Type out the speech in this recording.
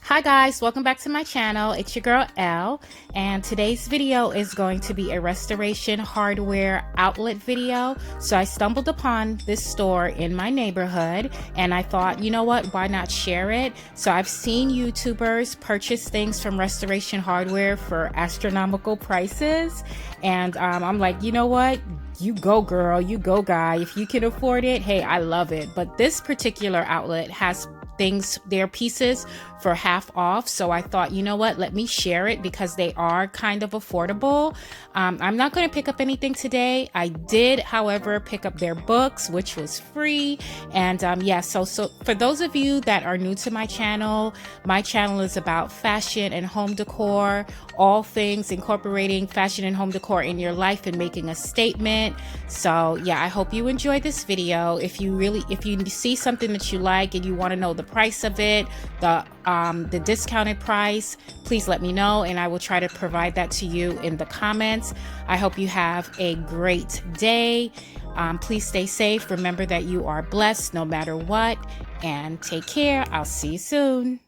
Hi guys, welcome back to my channel. It's your girl Elle, and today's video is going to be a restoration hardware outlet video. So I stumbled upon this store in my neighborhood and I thought, you know what, why not share it? So I've seen YouTubers purchase things from restoration hardware for astronomical prices, and I'm like, you know what? You go girl, you go guy. If you can afford it, hey, I love it. But this particular outlet has their pieces for half off, so I thought, you know what, let me share it because they are kind of affordable. I'm not going to pick up anything today. I did, however, pick up their books, which was free. And yeah, so for those of you that are new to my channel is about fashion and home decor, all things incorporating fashion and home decor in your life and making a statement. So yeah, I hope you enjoy this video. If you see something that you like and you want to know the price of it, the discounted price, please let me know and I will try to provide that to you in the comments. I hope you have a great day. Please stay safe. Remember that you are blessed no matter what, and take care. I'll see you soon.